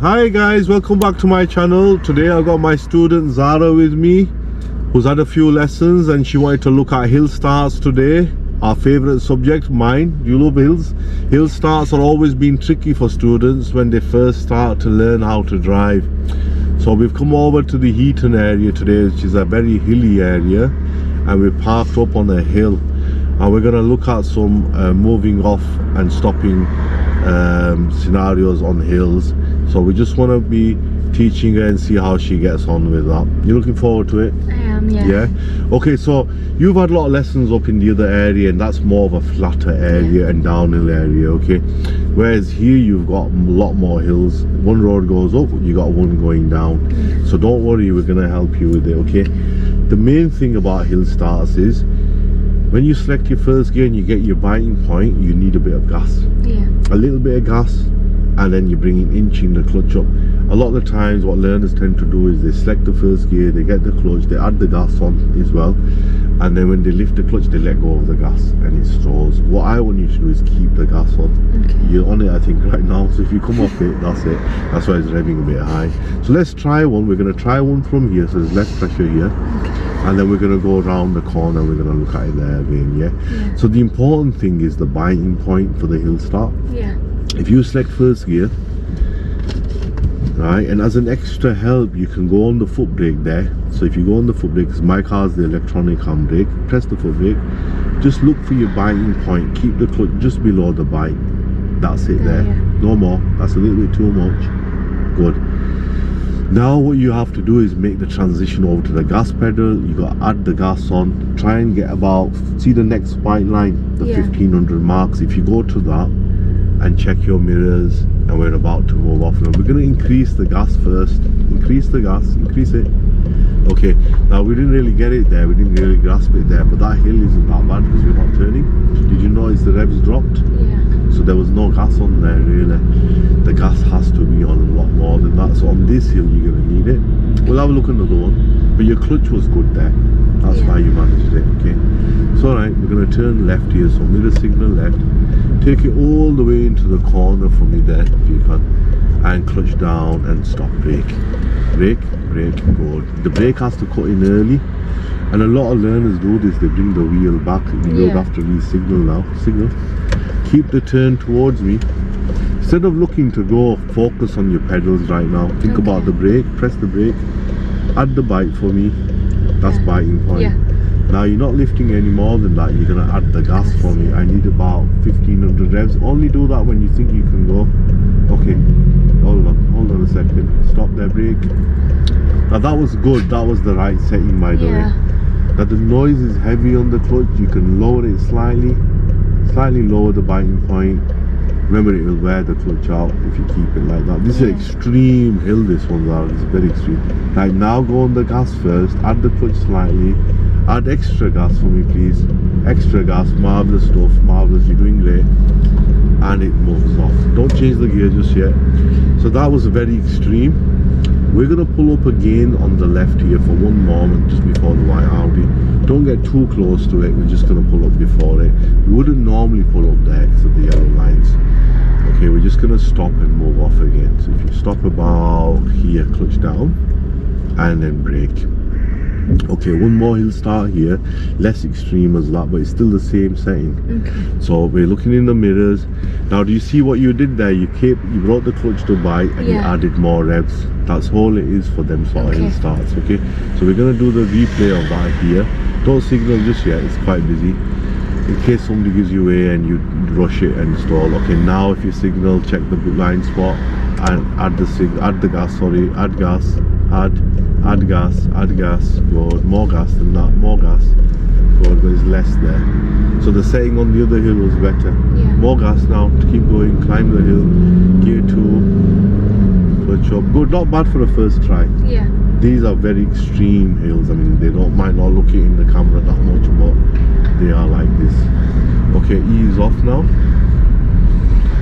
Hi guys, welcome back to my channel. Today I got my student Zara with me, who's had a few lessons and she wanted to look at hill starts today. Our favorite subject, mine. You love hills. Hill starts are always been tricky for students when they first start to learn how to drive. So we've come over to the Heaton area today, which is a very hilly area, and we're parked up on a hill, and we're going to look at some moving off and stopping scenarios on hills. So we just want to be teaching her and see how she gets on with that. You looking forward to it? I am, yeah. Yeah? Okay, so you've had a lot of lessons up in the other area, and that's more of a flatter area and downhill area, okay? Whereas here you've got a lot more hills. One road goes up, you got one going down. So don't worry, we're going to help you with it, okay? The main thing about hill starts is when you select your first gear and you get your biting point, you need a bit of gas. Yeah. A little bit of gas, and then you're bringing inching the clutch up. A lot of the times what learners tend to do is they select the first gear, they get the clutch, they add the gas on as well, and then when they lift the clutch they let go of the gas and it stalls. What I want you to do is keep the gas on. Okay. You're on it I think right now, so if you come off it, that's it. That's why it's revving a bit high. So let's try one. We're going to try one from here, so there's less pressure here. Okay. And then we're going to go around the corner, we're going to look at it there again, yeah? So the important thing is the biting point for the hill start. Yeah. If you select first gear, right, and as an extra help you can go on the foot brake there. So if you go on the foot brake, because my car's the electronic handbrake, press the foot brake, just look for your biting point, keep the clutch just below the bite. That's it there. No more. That's a little bit too much. Good. Now what you have to do is make the transition over to the gas pedal. You got to add the gas on, try and get about, see the next white line, the 1500 marks. If you go to that and check your mirrors, and we're about to move off now, we're going to increase the gas first. Increase the gas, increase it. Okay, now we didn't really get it there, we didn't really grasp it there, but that hill isn't that bad because we're not turning. Did you notice the revs dropped? Yeah. So there was no gas on there really. The gas has to be on a lot more than that. So on this hill you're going to need it. We'll have a look at another one. But your clutch was good there. That's why you managed it, okay? It's alright, we're going to turn left here. So middle signal left. Take it all the way into the corner for me there if you can. And clutch down and stop brake. Brake, brake, good. The brake has to cut in early. And a lot of learners do this, they bring the wheel back. You have to re-signal now. Signal. Keep the turn towards me. Instead of looking to go, focus on your pedals right now. Think about the brake, press the brake, add the bite for me. That's biting point. Now you're not lifting any more than that, you're going to add the gas for me. I need about 1500 revs. Only do that when you think you can go. Okay, hold on a second. Stop there, brake. Now that was good, that was the right setting by the way. Now the noise is heavy on the clutch, you can lower it slightly lower the biting point. Remember, it will wear the clutch out if you keep it like that. This is an extreme hill, this one's out, it's very extreme. Right, now go on the gas first, add the clutch slightly, add extra gas for me please. Extra gas, marvellous stuff, marvellous, you're doing great. And it moves off. Don't change the gear just yet. So that was very extreme. We're going to pull up again on the left here for one moment just before the white Audi. Don't get too close to it, we're just going to pull up before it. We wouldn't normally pull up there because of the yellow lines. Okay, we're just going to stop and move off again. So if you stop about here, clutch down and then brake. Okay, one more hill start here, less extreme as that, but it's still the same setting. Okay. So we're looking in the mirrors. Now do you see what you did there? You brought the clutch to bite and you added more revs. That's all it is for them sort of hill starts, okay? So we're going to do the replay of that here. Don't signal just yet, it's quite busy. In case somebody gives you away and you rush it and stall. Okay, now if you signal, check the blind spot and add the gas, add gas, add gas, good, more gas than that, more gas, good, there's less there. So the setting on the other hill was better. More gas now to keep going, climb the hill, gear 2, clutch up, good, not bad for a first try. These are very extreme hills, I mean, they might not look it in the camera that much, but they are like this. Okay, ease off now.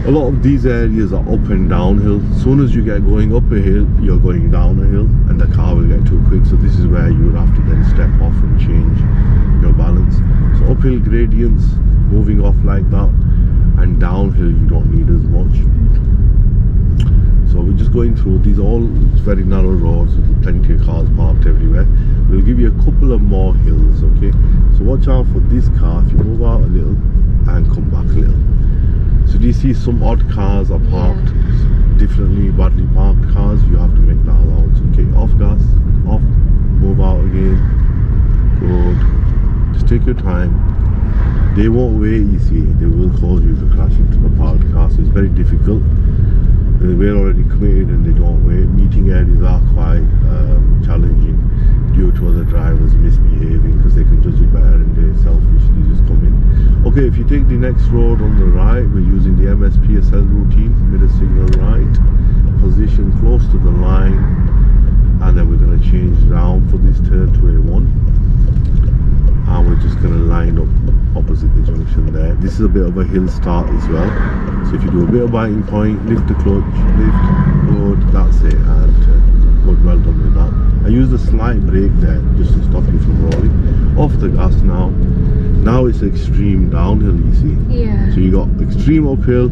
A lot of these areas are up and downhill. As soon as you get going up a hill, you're going down a hill and the car will get too quick. So this is where you would have to then step off and change your balance. So uphill gradients, moving off like that, and downhill you don't need as much. So we're just going through these all very narrow roads with plenty of cars parked everywhere. We'll give you a couple of more hills, okay? So watch out for this car. If you move out a little and come back a little. So do you see some odd cars are parked differently, badly parked cars? You have to make that allowance, okay? Off gas, off, move out again. Good. Just take your time. They won't wait, you see. They will cause you to crash into the parked car, so it's very difficult. We're already committed and they don't wait. Meeting areas are quite challenging due to other drivers misbehaving because they can judge it better and they selfishly just come in. Okay, if you take the next road on the right, we're using the MSPSL routine, middle signal right, position close to the line, and then we're going to change round for this turn to A1. And we're just going to line up opposite the junction there. This is a bit of a hill start as well, so if you do a bit of biting point, lift the clutch, lift, good, that's it, and good, well done with that. I used a slight brake there just to stop you from rolling. Off the gas now. Now it's extreme downhill, you see. Yeah. So you got extreme uphill,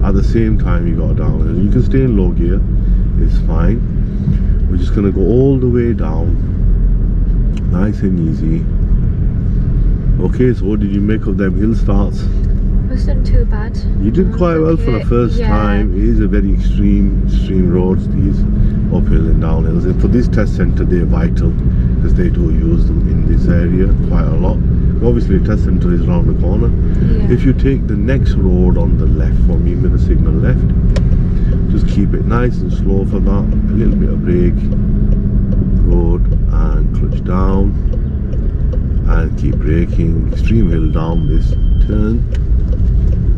at the same time you got downhill. You can stay in low gear, it's fine. We're just going to go all the way down, nice and easy. Okay, so what did you make of them hill starts? Wasn't too bad. You did quite well for the first time. It is a very extreme roads, these uphill and downhills. And for this test centre, they're vital because they do use them in this area quite a lot. Obviously, the test centre is around the corner. Yeah. If you take the next road on the left for me, with the signal left, just keep it nice and slow for that. A little bit of brake, good, and clutch down. And keep braking. Extreme hill down this turn.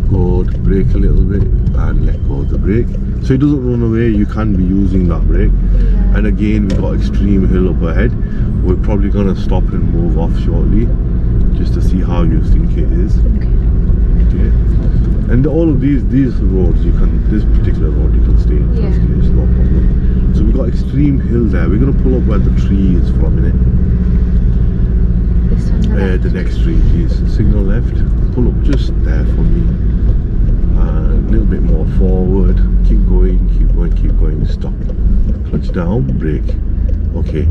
Good. Brake a little bit and let go of the brake. So it doesn't run away. You can be using that brake. Yeah. And again, we've got extreme hill up ahead. We're probably going to stop and move off shortly, just to see how you think it is. Okay. And all of these roads, you can, this particular road, you can stay in first gear. It's no problem. So we've got extreme hill there. We're going to pull up where the tree is for a minute. The next tree, please. Signal left. Pull up just there for me. A little bit more forward. Keep going, keep going, keep going. Stop. Clutch down, brake. Okay.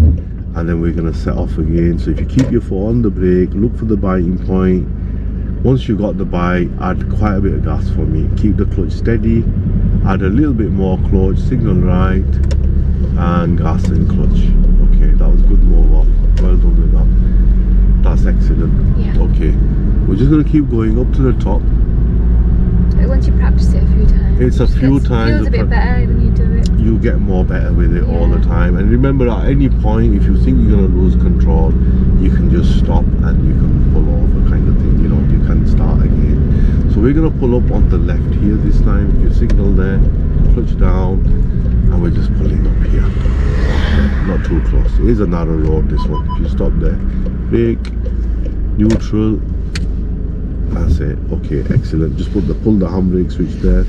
And then we're going to set off again. So if you keep your foot on the brake, look for the biting point. Once you've got the bite, add quite a bit of gas for me. Keep the clutch steady. Add a little bit more clutch. Signal right. And gas and clutch. Okay, that was good move off. Well done with that. That's excellent. Yeah. Okay. We're just going to keep going up to the top. But once you practice it a few times. It's a few times. It feels a bit better when you do it. You get more better with it all the time. And remember, at any point, if you think you're going to lose control, you can just stop and you can pull over kind of thing. You know, you can start again. So we're going to pull up on the left here this time. Your signal there, clutch down, and we're just pulling up here. Not too close. It is a narrow road, this one. If you stop there, brake, neutral, that's it. Okay, excellent. Just pull the handbrake switch there.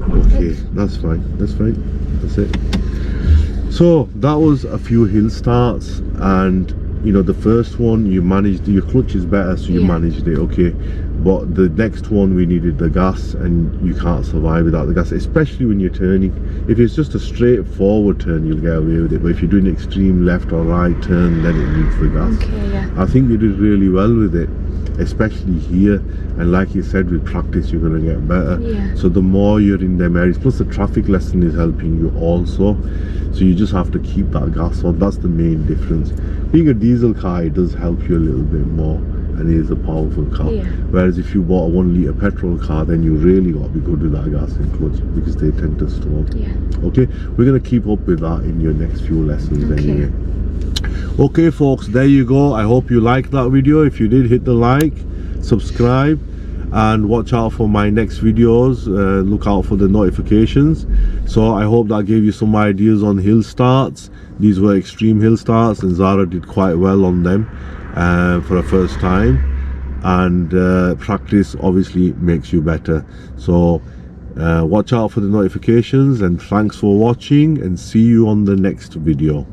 Okay, that's fine, that's it. So that was a few hill starts, and you know, the first one you managed, your clutch is better, so you managed it, okay. But the next one, we needed the gas, and you can't survive without the gas, especially when you're turning. If it's just a straightforward turn, you'll get away with it, but if you're doing extreme left or right turn, then it needs the gas. Okay, yeah. I think you did really well with it, especially here, and like you said, with practice you're going to get better. Yeah. So the more you're in them areas, plus the traffic lesson is helping you also, so you just have to keep that gas on. That's the main difference. Being a diesel car, it does help you a little bit more, and it is a powerful car. Whereas if you bought a 1 litre petrol car, then you really got to be good with that gas and clutch, because they tend to stall. Okay, we're going to keep up with that in your next few lessons anyway. Okay folks, there you go. I hope you liked that video. If you did, hit the like, subscribe, and watch out for my next videos. Look out for the notifications. So I hope that gave you some ideas on hill starts. These were extreme hill starts, and Zara did quite well on them for a first time, and practice obviously makes you better. So watch out for the notifications, and thanks for watching, and see you on the next video.